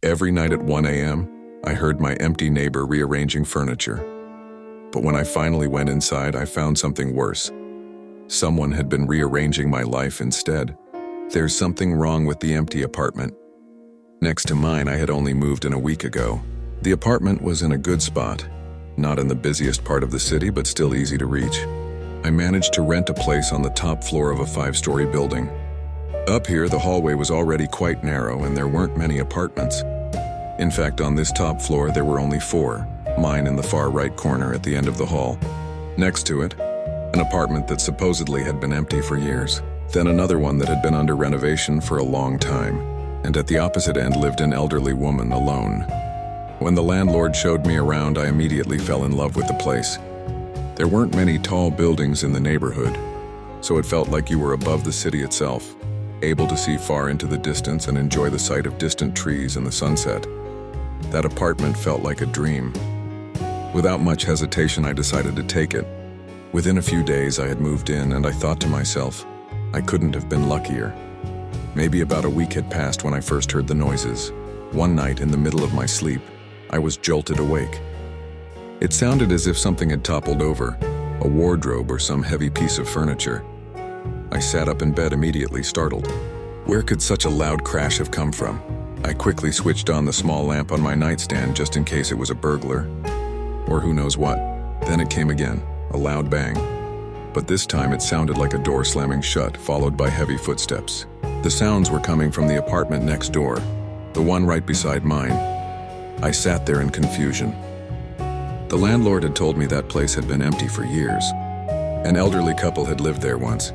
Every night at 1 a.m., I heard my empty neighbor rearranging furniture. But when I finally went inside, I found something worse. Someone had been rearranging my life instead. There's something wrong with the empty apartment. Next to mine, I had only moved in a week ago. The apartment was in a good spot, not in the busiest part of the city, but still easy to reach. I managed to rent a place on the top floor of a 5-story building. Up here, the hallway was already quite narrow and there weren't many apartments. In fact, on this top floor, there were only 4, mine in the far right corner at the end of the hall. Next to it, an apartment that supposedly had been empty for years. Then another one that had been under renovation for a long time. And at the opposite end lived an elderly woman alone. When the landlord showed me around, I immediately fell in love with the place. There weren't many tall buildings in the neighborhood, so it felt like you were above the city itself, able to see far into the distance and enjoy the sight of distant trees and the sunset. That apartment felt like a dream. Without much hesitation, I decided to take it. Within a few days, I had moved in, and I thought to myself, I couldn't have been luckier. Maybe about a week had passed when I first heard the noises. One night, in the middle of my sleep, I was jolted awake. It sounded as if something had toppled over, a wardrobe or some heavy piece of furniture. I sat up in bed immediately, startled. Where could such a loud crash have come from? I quickly switched on the small lamp on my nightstand just in case it was a burglar, or who knows what. Then it came again, a loud bang. But this time it sounded like a door slamming shut, followed by heavy footsteps. The sounds were coming from the apartment next door, the one right beside mine. I sat there in confusion. The landlord had told me that place had been empty for years. An elderly couple had lived there once.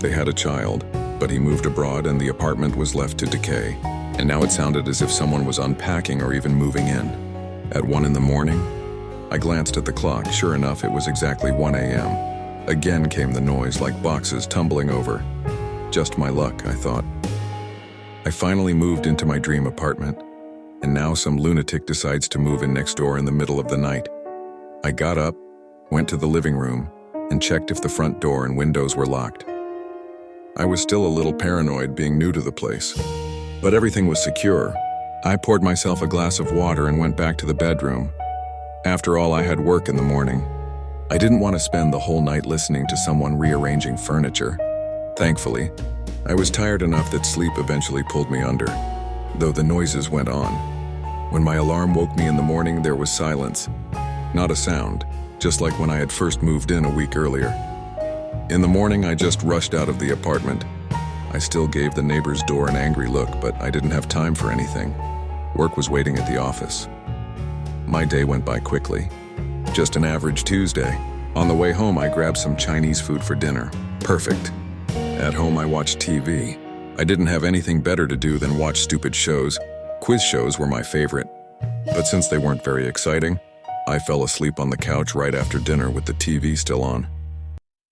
They had a child, but he moved abroad and the apartment was left to decay. And now it sounded as if someone was unpacking or even moving in. At 1 in the morning, I glanced at the clock. Sure enough, it was exactly 1 a.m. Again came the noise, like boxes tumbling over. Just my luck, I thought. I finally moved into my dream apartment, and now some lunatic decides to move in next door in the middle of the night. I got up, went to the living room, and checked if the front door and windows were locked. I was still a little paranoid being new to the place, but everything was secure. I poured myself a glass of water and went back to the bedroom. After all, I had work in the morning. I didn't want to spend the whole night listening to someone rearranging furniture. Thankfully, I was tired enough that sleep eventually pulled me under, though the noises went on. When my alarm woke me in the morning, there was silence. Not a sound, just like when I had first moved in a week earlier. In the morning, I just rushed out of the apartment. I still gave the neighbor's door an angry look, but I didn't have time for anything. Work was waiting at the office. My day went by quickly. Just an average Tuesday. On the way home, I grabbed some Chinese food for dinner. Perfect. At home, I watched TV. I didn't have anything better to do than watch stupid shows. Quiz shows were my favorite. But since they weren't very exciting, I fell asleep on the couch right after dinner with the TV still on.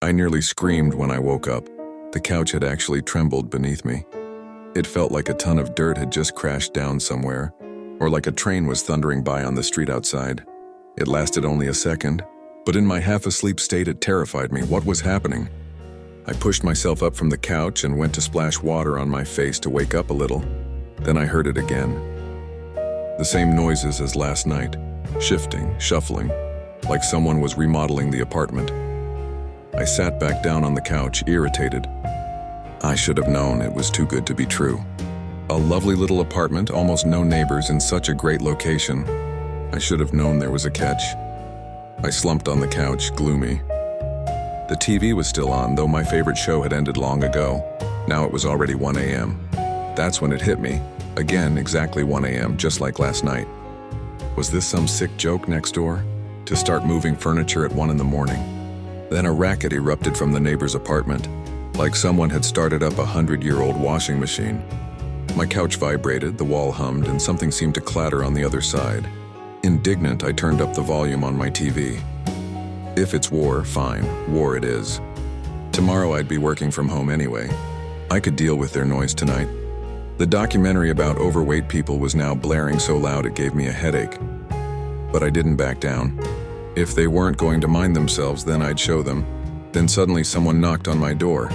I nearly screamed when I woke up. The couch had actually trembled beneath me. It felt like a ton of dirt had just crashed down somewhere, or like a train was thundering by on the street outside. It lasted only a second, but in my half-asleep state it terrified me. What was happening? I pushed myself up from the couch and went to splash water on my face to wake up a little. Then I heard it again. The same noises as last night, shifting, shuffling, like someone was remodeling the apartment. I sat back down on the couch, irritated. I should have known it was too good to be true. A lovely little apartment, almost no neighbors, in such a great location. I should have known there was a catch. I slumped on the couch, gloomy. The TV was still on, though my favorite show had ended long ago. Now it was already 1 a.m. That's when it hit me. Again, exactly 1 a.m., just like last night. Was this some sick joke next door? To start moving furniture at 1 in the morning? Then a racket erupted from the neighbor's apartment, like someone had started up a 100-year-old washing machine. My couch vibrated, the wall hummed, and something seemed to clatter on the other side. Indignant, I turned up the volume on my TV. If it's war, fine, war it is. Tomorrow I'd be working from home anyway. I could deal with their noise tonight. The documentary about overweight people was now blaring so loud it gave me a headache. But I didn't back down. If they weren't going to mind themselves, then I'd show them. Then suddenly someone knocked on my door.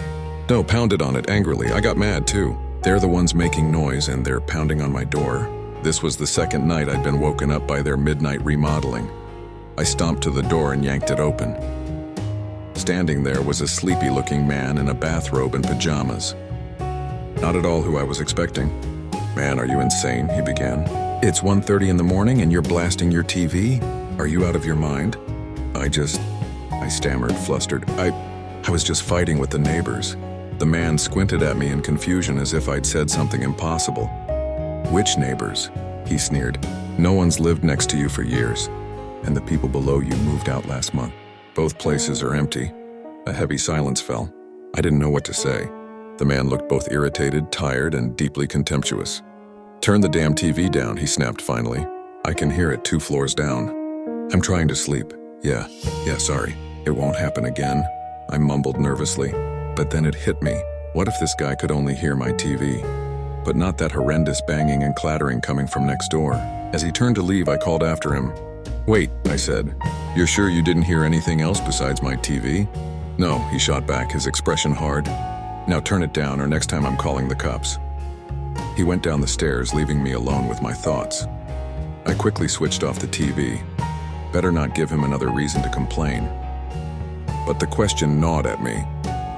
No, pounded on it angrily. I got mad too. They're the ones making noise and they're pounding on my door. This was the second night I'd been woken up by their midnight remodeling. I stomped to the door and yanked it open. Standing there was a sleepy-looking man in a bathrobe and pajamas. Not at all who I was expecting. "Man, are you insane?" he began. "It's 1:30 in the morning and you're blasting your TV? Are you out of your mind?" I stammered, flustered. I was just fighting with the neighbors." The man squinted at me in confusion as if I'd said something impossible. "Which neighbors?" he sneered. "No one's lived next to you for years, and the people below you moved out last month. Both places are empty." A heavy silence fell. I didn't know what to say. The man looked both irritated, tired, and deeply contemptuous. "Turn the damn TV down," he snapped finally. "I can hear it 2 floors down." "I'm trying to sleep. Yeah, sorry. It won't happen again," I mumbled nervously. But then it hit me. What if this guy could only hear my TV? But not that horrendous banging and clattering coming from next door. As he turned to leave, I called after him. "Wait," I said. "You're sure you didn't hear anything else besides my TV?" "No," he shot back, his expression hard. "Now turn it down, or next time I'm calling the cops." He went down the stairs, leaving me alone with my thoughts. I quickly switched off the TV. Better not give him another reason to complain. But the question gnawed at me.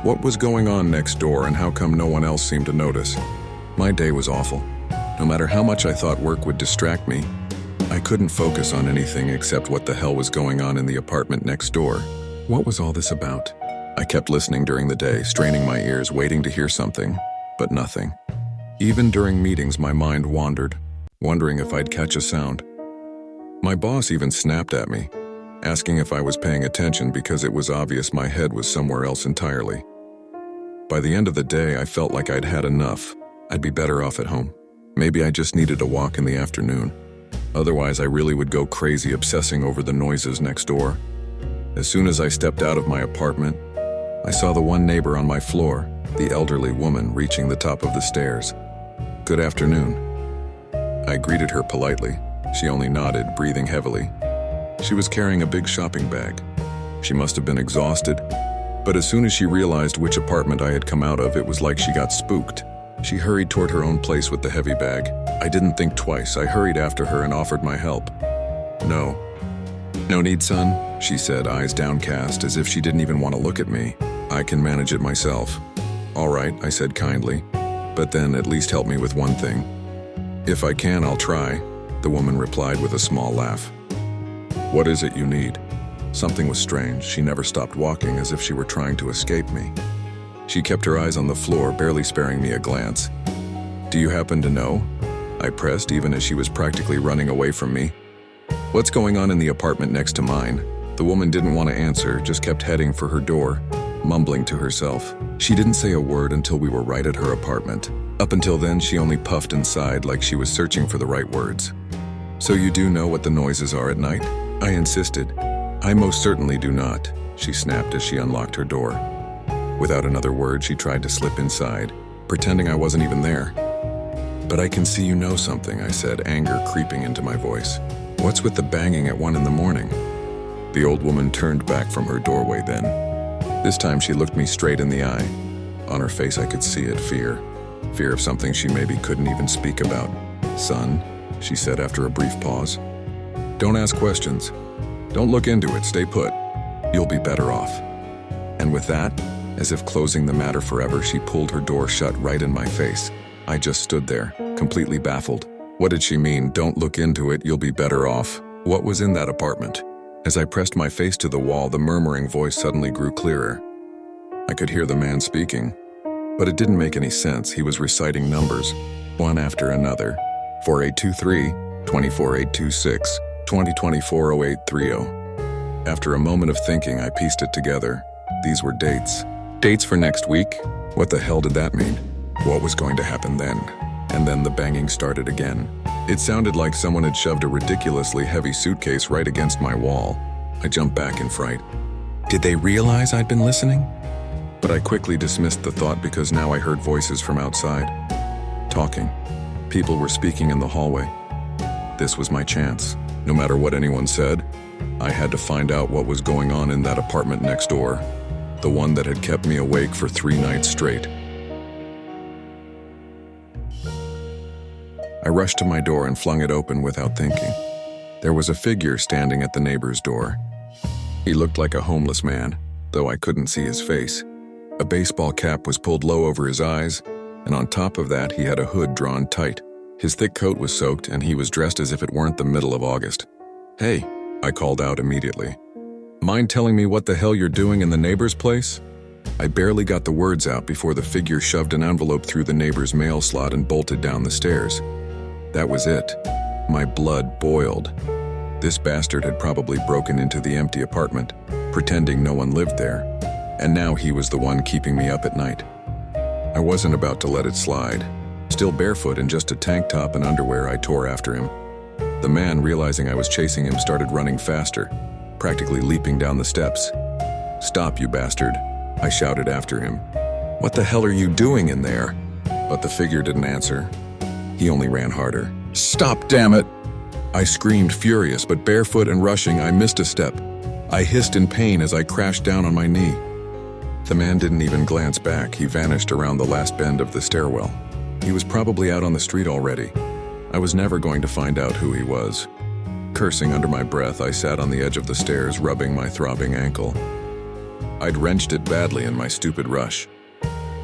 What was going on next door, and how come no one else seemed to notice? My day was awful. No matter how much I thought work would distract me, I couldn't focus on anything except what the hell was going on in the apartment next door. What was all this about? I kept listening during the day, straining my ears, waiting to hear something, but nothing. Even during meetings, my mind wandered, wondering if I'd catch a sound. My boss even snapped at me, asking if I was paying attention because it was obvious my head was somewhere else entirely. By the end of the day, I felt like I'd had enough. I'd be better off at home. Maybe I just needed a walk in the afternoon. Otherwise, I really would go crazy obsessing over the noises next door. As soon as I stepped out of my apartment, I saw the one neighbor on my floor, the elderly woman reaching the top of the stairs. "Good afternoon." I greeted her politely. She only nodded, breathing heavily. She was carrying a big shopping bag. She must have been exhausted, but as soon as she realized which apartment I had come out of, it was like she got spooked. She hurried toward her own place with the heavy bag. I didn't think twice. I hurried after her and offered my help. "No need, son," she said, eyes downcast, as if she didn't even want to look at me. "I can manage it myself." "All right," I said kindly, "but then at least help me with one thing." "If I can, I'll try," the woman replied with a small laugh. "What is it you need?" Something was strange. She never stopped walking, as if she were trying to escape me. She kept her eyes on the floor, barely sparing me a glance. "Do you happen to know?" I pressed, even as she was practically running away from me. "What's going on in the apartment next to mine?" The woman didn't want to answer, just kept heading for her door, mumbling to herself. She didn't say a word until we were right at her apartment. Up until then, she only puffed and sighed like she was searching for the right words. "So you do know what the noises are at night?" I insisted. "I most certainly do not," she snapped as she unlocked her door. Without another word, she tried to slip inside, pretending I wasn't even there. "But I can see you know something," I said, anger creeping into my voice. "What's with the banging at 1 in the morning?" The old woman turned back from her doorway then. This time she looked me straight in the eye. On her face I could see it, fear. Fear of something she maybe couldn't even speak about. "Son," she said after a brief pause, "don't ask questions. Don't look into it, stay put. You'll be better off." And with that, as if closing the matter forever, she pulled her door shut right in my face. I just stood there, completely baffled. What did she mean, "Don't look into it, you'll be better off"? What was in that apartment? As I pressed my face to the wall, the murmuring voice suddenly grew clearer. I could hear the man speaking, but it didn't make any sense. He was reciting numbers, one after another. 4823, 24826, 2024-0830. After a moment of thinking, I pieced it together. These were dates. Dates for next week? What the hell did that mean? What was going to happen then? And then the banging started again. It sounded like someone had shoved a ridiculously heavy suitcase right against my wall. I jumped back in fright. Did they realize I'd been listening? But I quickly dismissed the thought because now I heard voices from outside. Talking. People were speaking in the hallway. This was my chance. No matter what anyone said, I had to find out what was going on in that apartment next door. The one that had kept me awake for 3 nights straight. I rushed to my door and flung it open without thinking. There was a figure standing at the neighbor's door. He looked like a homeless man, though I couldn't see his face. A baseball cap was pulled low over his eyes, and on top of that he had a hood drawn tight. His thick coat was soaked, and he was dressed as if it weren't the middle of August. "Hey," I called out immediately. "Mind telling me what the hell you're doing in the neighbor's place?" I barely got the words out before the figure shoved an envelope through the neighbor's mail slot and bolted down the stairs. That was it. My blood boiled. This bastard had probably broken into the empty apartment, pretending no one lived there, and now he was the one keeping me up at night. I wasn't about to let it slide. Still barefoot in just a tank top and underwear, I tore after him. The man, realizing I was chasing him, started running faster, practically leaping down the steps. "Stop, you bastard," I shouted after him. "What the hell are you doing in there?" But the figure didn't answer. He only ran harder. "Stop, damn it!" I screamed, furious, but barefoot and rushing, I missed a step. I hissed in pain as I crashed down on my knee. The man didn't even glance back. He vanished around the last bend of the stairwell. He was probably out on the street already. I was never going to find out who he was. Cursing under my breath, I sat on the edge of the stairs, rubbing my throbbing ankle. I'd wrenched it badly in my stupid rush.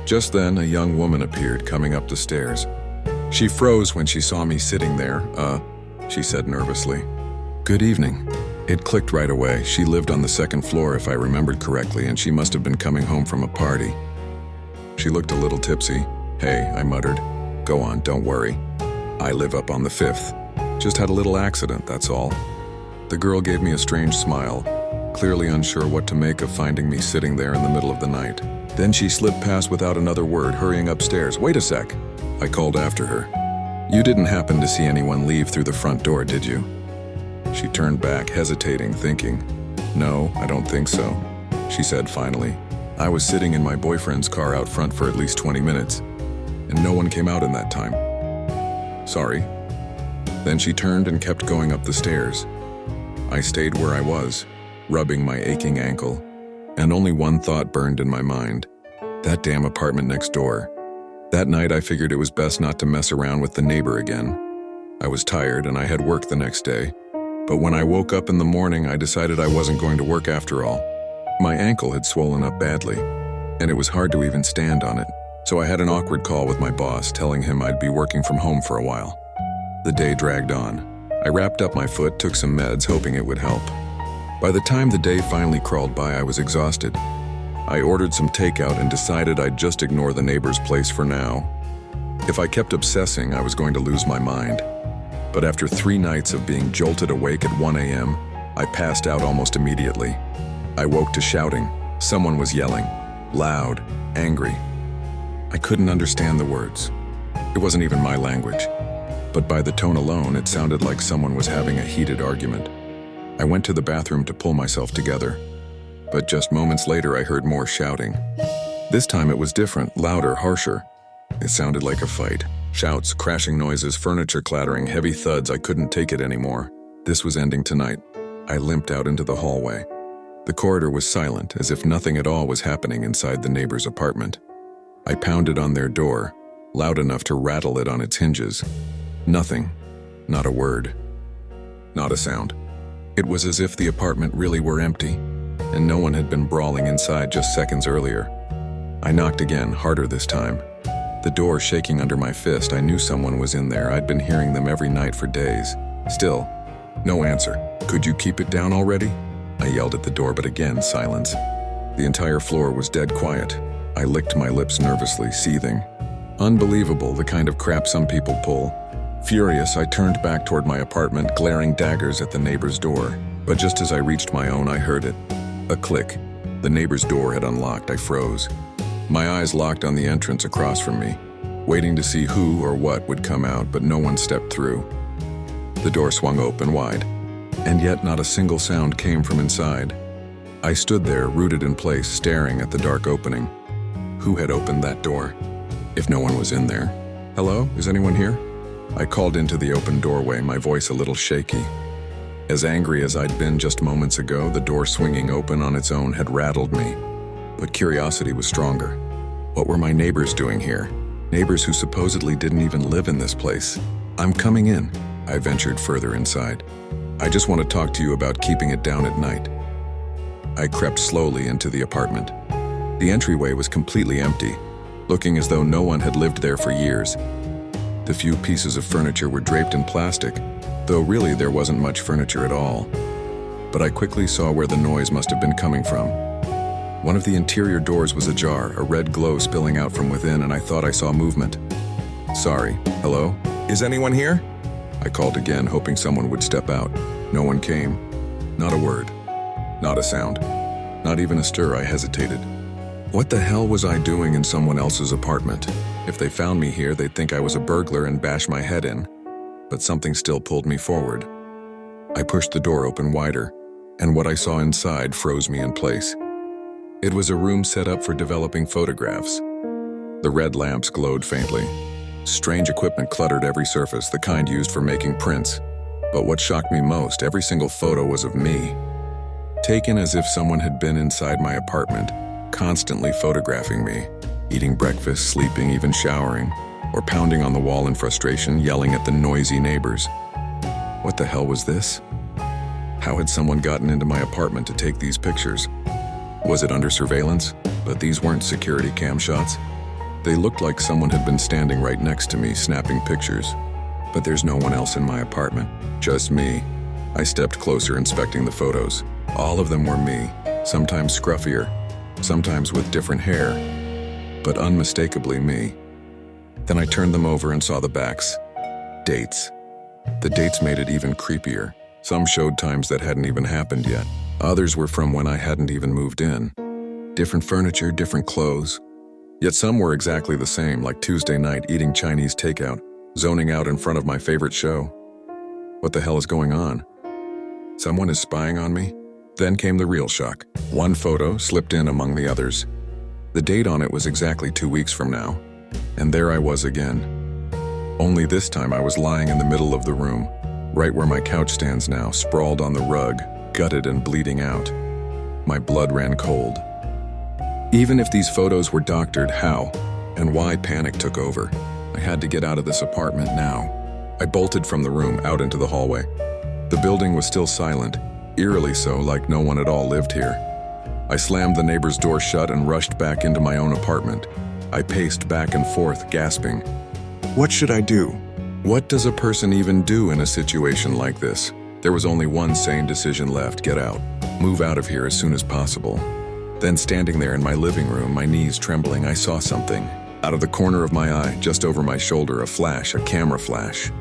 Just then, a young woman appeared coming up the stairs. She froze when she saw me sitting there. She said nervously. "Good evening." It clicked right away. She lived on the second floor, if I remembered correctly, and she must have been coming home from a party. She looked a little tipsy. "Hey," I muttered. "Go on, don't worry. I live up on the 5th. Just had a little accident, that's all." The girl gave me a strange smile, clearly unsure what to make of finding me sitting there in the middle of the night. Then she slipped past without another word, hurrying upstairs. "Wait a sec," I called after her. "You didn't happen to see anyone leave through the front door, did you?" She turned back, hesitating, thinking. "No, I don't think so," she said finally. "I was sitting in my boyfriend's car out front for at least 20 minutes, and no one came out in that time. Sorry." Then she turned and kept going up the stairs. I stayed where I was, rubbing my aching ankle, and only one thought burned in my mind. That damn apartment next door. That night I figured it was best not to mess around with the neighbor again. I was tired and I had work the next day, but when I woke up in the morning I decided I wasn't going to work after all. My ankle had swollen up badly, and it was hard to even stand on it, so I had an awkward call with my boss telling him I'd be working from home for a while. The day dragged on. I wrapped up my foot, took some meds, hoping it would help. By the time the day finally crawled by, I was exhausted. I ordered some takeout and decided I'd just ignore the neighbor's place for now. If I kept obsessing, I was going to lose my mind. But after 3 nights of being jolted awake at 1 a.m., I passed out almost immediately. I woke to shouting. Someone was yelling, loud, angry. I couldn't understand the words. It wasn't even my language. But by the tone alone, it sounded like someone was having a heated argument. I went to the bathroom to pull myself together. But just moments later, I heard more shouting. This time it was different, louder, harsher. It sounded like a fight. Shouts, crashing noises, furniture clattering, heavy thuds. I couldn't take it anymore. This was ending tonight. I limped out into the hallway. The corridor was silent, as if nothing at all was happening inside the neighbor's apartment. I pounded on their door, loud enough to rattle it on its hinges. Nothing. Not a word. Not a sound. It was as if the apartment really were empty, and no one had been brawling inside just seconds earlier. I knocked again, harder this time. The door shaking under my fist. I knew someone was in there. I'd been hearing them every night for days. Still, no answer. "Could you keep it down already?" I yelled at the door, but again, silence. The entire floor was dead quiet. I licked my lips nervously, seething. Unbelievable, the kind of crap some people pull. Furious, I turned back toward my apartment, glaring daggers at the neighbor's door. But just as I reached my own, I heard it. A click. The neighbor's door had unlocked. I froze. My eyes locked on the entrance across from me, waiting to see who or what would come out, but no one stepped through. The door swung open wide, and yet not a single sound came from inside. I stood there, rooted in place, staring at the dark opening. Who had opened that door? If no one was in there. "Hello? Is anyone here?" I called into the open doorway, my voice a little shaky. As angry as I'd been just moments ago, the door swinging open on its own had rattled me. But curiosity was stronger. What were my neighbors doing here? Neighbors who supposedly didn't even live in this place. I'm coming in. I ventured further inside. I just want to talk to you about keeping it down at night. I crept slowly into the apartment. The entryway was completely empty, looking as though no one had lived there for years. The few pieces of furniture were draped in plastic, though really there wasn't much furniture at all. But I quickly saw where the noise must have been coming from. One of the interior doors was ajar, a red glow spilling out from within, and I thought I saw movement. Sorry, hello? Is anyone here? I called again, hoping someone would step out. No one came. Not a word. Not a sound. Not even a stir. I hesitated. What the hell was I doing in someone else's apartment? If they found me here, they'd think I was a burglar and bash my head in. But something still pulled me forward. I pushed the door open wider, and what I saw inside froze me in place. It was a room set up for developing photographs. The red lamps glowed faintly. Strange equipment cluttered every surface, the kind used for making prints. But what shocked me most, every single photo was of me. Taken as if someone had been inside my apartment, constantly photographing me, eating breakfast, sleeping, even showering, or pounding on the wall in frustration, yelling at the noisy neighbors. What the hell was this? How had someone gotten into my apartment to take these pictures? Was it under surveillance? But these weren't security cam shots. They looked like someone had been standing right next to me, snapping pictures. But there's no one else in my apartment, just me. I stepped closer, inspecting the photos. All of them were me, sometimes scruffier, sometimes with different hair, but unmistakably me. Then I turned them over and saw the backs. Dates. The dates made it even creepier. Some showed times that hadn't even happened yet. Others were from when I hadn't even moved in. Different furniture, different clothes. Yet some were exactly the same, like Tuesday night eating Chinese takeout, zoning out in front of my favorite show. What the hell is going on? Someone is spying on me? Then came the real shock. One photo slipped in among the others. The date on it was exactly 2 weeks from now. And there I was again. Only this time I was lying in the middle of the room, right where my couch stands now, sprawled on the rug, gutted and bleeding out. My blood ran cold. Even if these photos were doctored, how and why panic took over? I had to get out of this apartment now. I bolted from the room out into the hallway. The building was still silent, eerily so, like no one at all lived here. I slammed the neighbor's door shut and rushed back into my own apartment. I paced back and forth, gasping. What should I do? What does a person even do in a situation like this? There was only one sane decision left: get out. Move out of here as soon as possible. Then standing there in my living room, my knees trembling, I saw something. Out of the corner of my eye, just over my shoulder, a flash, a camera flash.